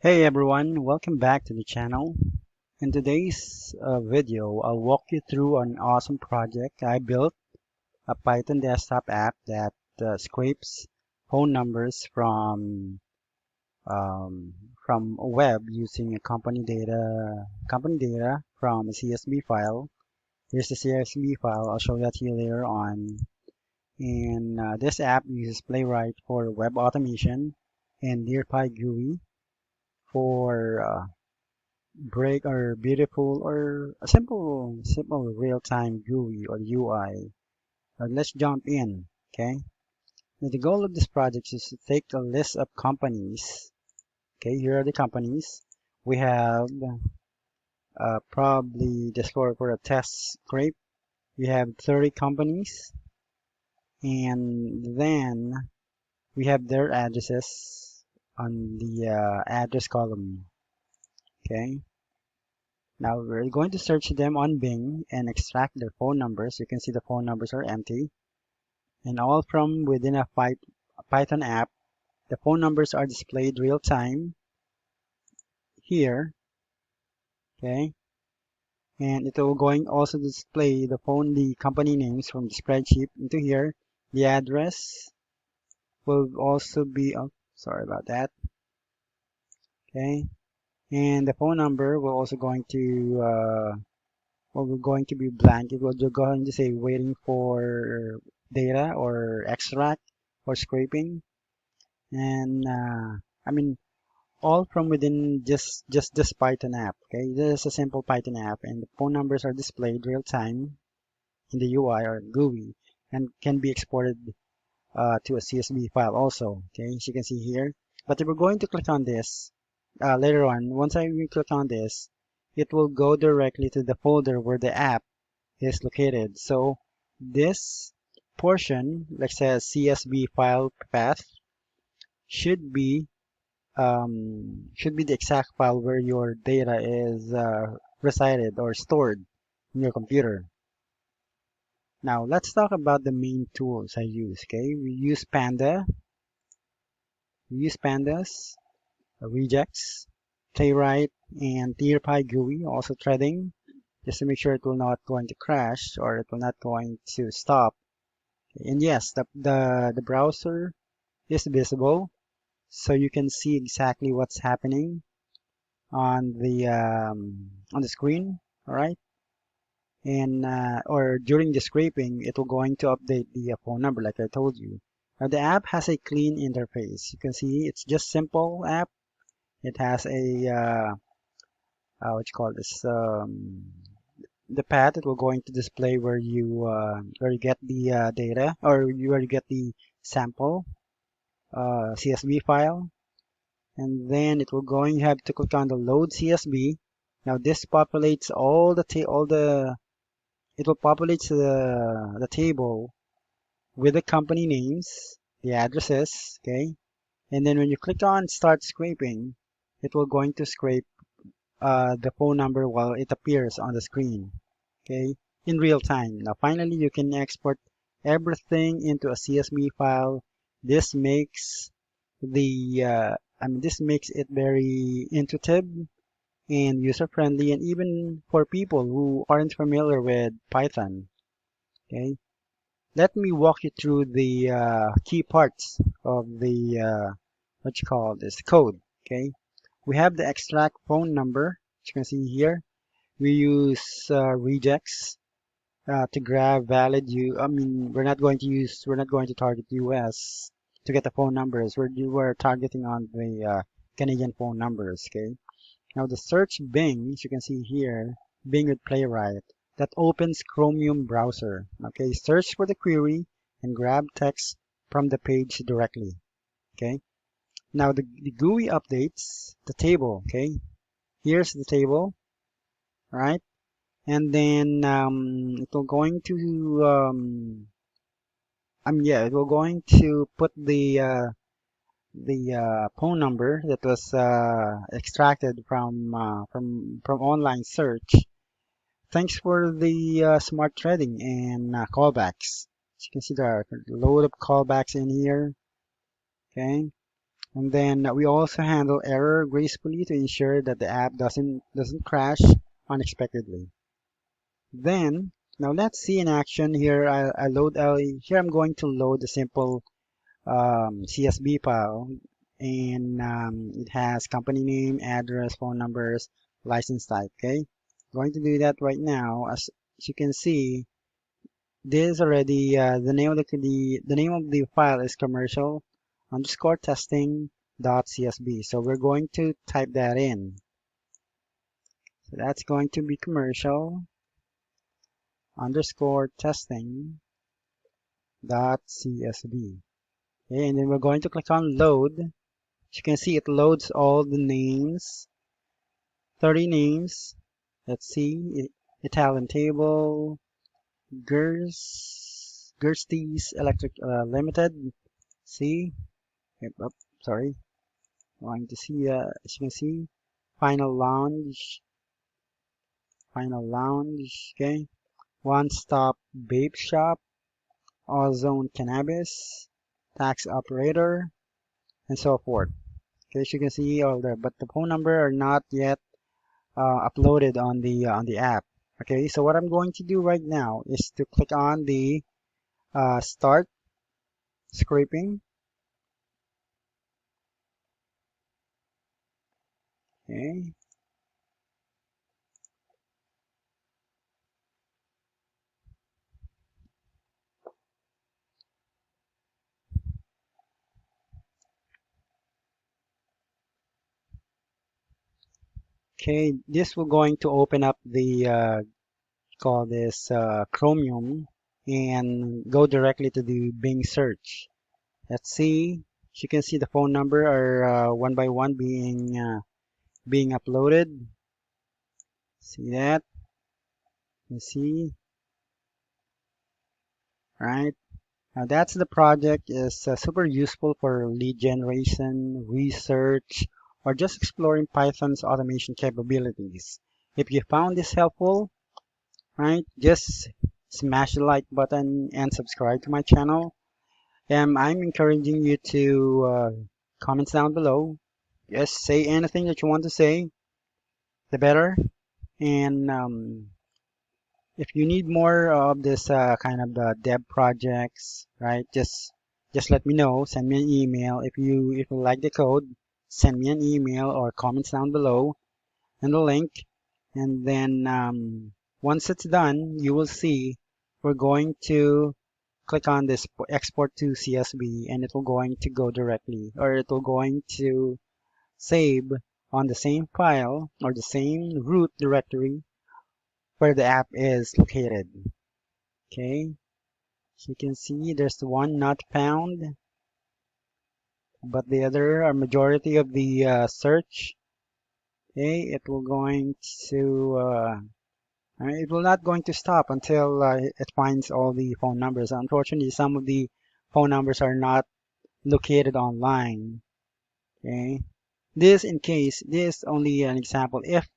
Hey everyone, welcome back to the channel. In today's video, I'll walk you through an awesome project. I built a Python desktop app that scrapes phone numbers from a web using a company data from a CSV file. Here's the CSV file. I'll show that to you later on. And this app uses Playwright for web automation and DearPyGUI for break or beautiful or a simple real-time GUI or UI. Let's jump in. Okay. Now the goal of this project is to take a list of companies. Okay, here are the companies. We have probably just for a test scrape. We have 30 companies, and then we have their addresses on the address column. Okay. Now we're going to search them on Bing and extract their phone numbers. You can see the phone numbers are empty. And all from within a Python app, the phone numbers are displayed real time here. Okay. And it will going also display the company names from the spreadsheet into here. The address will also be, oh, sorry about that. Okay. And the phone number will also going to, we're going to be blank. It will just going to say waiting for data or extract or scraping, and I mean all from within just this Python app. Okay, this is a simple Python app, and the phone numbers are displayed real time in the UI or GUI, and can be exported to a CSV file also. Okay, as you can see here. But if we're going to click on this later on, once I click on this, it will go directly to the folder where the app is located. So this portion, let's say CSV file path, should be the exact file where your data is resided or stored in your computer. Now let's talk about the main tools I use. Okay, we use pandas, regex, playwright, and DearPyGUI, also threading, just to make sure it will not going to crash or it will not going to stop. And yes, the browser is visible, so you can see exactly what's happening on the screen. All right, and or during the scraping, it will going to update the phone number, like I told you. Now the app has a clean interface. You can see it's just simple app. It has a what you call this the path. It will going to display where you get the data, or where you get the sample CSV file, and then it will going have to click on the load CSV. Now this populates it will populate the table with the company names, the addresses, okay, and then when you click on start scraping, it will going to scrape the phone number while it appears on the screen, okay, in real time. Now finally, you can export everything into a CSV file. This makes this makes it very intuitive and user-friendly, and even for people who aren't familiar with Python. Okay, let me walk you through the key parts of the what you call this code. Okay, we have the extract phone number, as you can see here. We use regex to grab valid we're not going to target US to get the phone numbers. We're targeting on the Canadian phone numbers. Okay. Now the search Bing, as you can see here, Bing with Playwright, that opens Chromium browser. Okay, search for the query and grab text from the page directly. Okay. Now the GUI updates the table. Okay, here's the table. All right, and then it will going to it will going to put the phone number that was extracted from online search. Thanks for the smart threading and callbacks. As you can see, there are a load of callbacks in here. Okay, And then we also handle error gracefully to ensure that the app doesn't crash unexpectedly. Then now let's see in action here. Here I'm going to load a simple CSV file, and it has company name, address, phone numbers, license type. Okay, going to do that right now. As you can see, this already the name of the name of the file is commercial underscore testing dot CSV. So we're going to type that in. So that's going to be commercial underscore testing dot CSV. Okay, and then we're going to click on load. As you can see, it loads all the names, 30 names. Let's see, Italian table, Gersties Electric Limited. See, yep, oh, sorry, going to see, as you can see, Final Lounge, okay, One Stop Vape Shop, Ozone Cannabis, Tax Operator, and so forth. Okay, as you can see all there, but the phone number are not yet uploaded on the app. Okay, so what I'm going to do right now is to click on the start scraping. Okay, okay, this will going to open up the call this Chromium and go directly to the Bing search. Let's see. As you can see, the phone number are one by one being uploaded. See that? You see, right? Now that's the project is super useful for lead generation, research, or just exploring Python's automation capabilities. If you found this helpful, right, just smash the like button and subscribe to my channel. I'm encouraging you to comments down below. Just say anything that you want to say, the better. And if you need more of this kind of the dev projects, right? Just let me know. Send me an email. If you like the code, send me an email or comments down below and the link. And then once it's done, you will see we're going to click on this export to CSV, and it will going to go directly, or it will going to save on the same file or the same root directory where the app is located. Okay, so you can see there's one not found, but the other are majority of the search. Okay, it will not going to stop until it finds all the phone numbers. Unfortunately, some of the phone numbers are not located online. Okay, this is only an example. If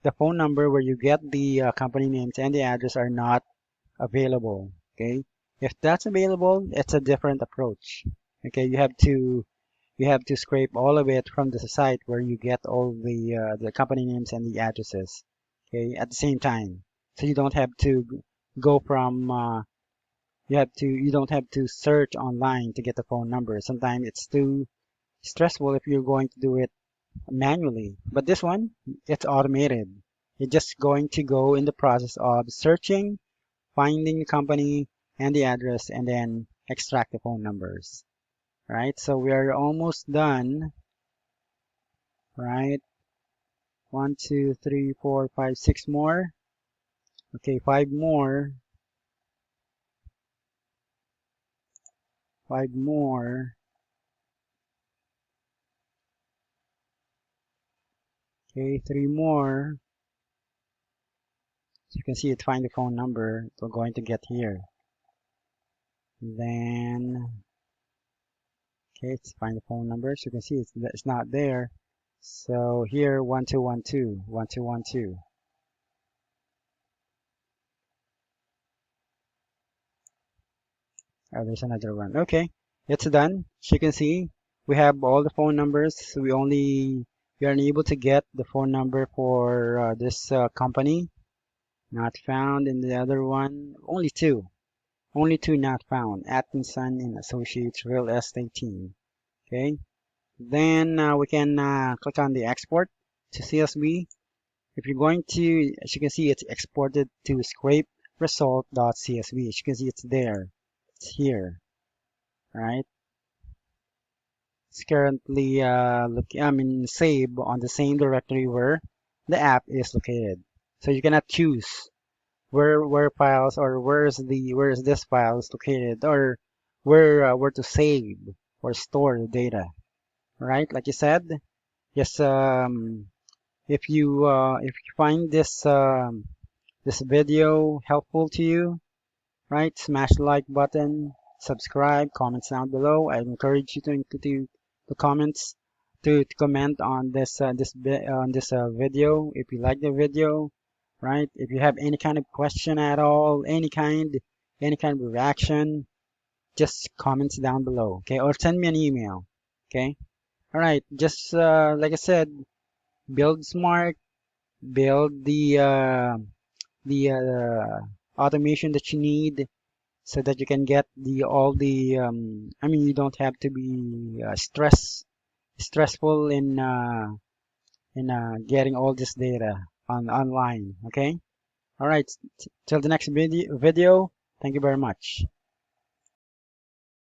the phone number where you get the company names and the address are not available. Okay, if that's available, it's a different approach. Okay, you have to scrape all of it from the site where you get all the company names and the addresses. Okay, at the same time, so you don't have to go from you don't have to search online to get the phone number. Sometimes it's too stressful if you're going to do it manually. But this one, it's automated. You're just going to go in the process of searching, finding the company and the address, and then extract the phone numbers. Right? So we are almost done. Right? One, two, three, four, five, six more. Okay, five more. Five more. Okay, three more. So you can see it find the phone number we're going to get here. Then, okay, let's find the phone number. So you can see it's not there. So here, 1212, 1212. Oh, there's another one. Okay, it's done. As you can see, We have all the phone numbers. We are unable to get the phone number for this company. Not found in the other one. Only two not found. Atkinson and Associates Real Estate Team. Okay. Then we can click on the export to CSV. If you're going to, as you can see, it's exported to scrape result.csv. As you can see, it's there. It's here, right? It's currently saved on the same directory where the app is located. So you cannot choose where files or where is this file is located or where to save or store the data, right? Like you said, yes. If you find this video helpful to you, right? Smash the like button, subscribe, comments down below. I encourage you to comments to comment on this video if you like the video, right? If you have any kind of question at all, any kind of reaction, just comments down below, okay? Or send me an email, okay? All right, just like I said, build smart, build the automation that you need so that you can get the all the you don't have to be stressful in getting all this data online. Okay. All right. Till the next video. Thank you very much.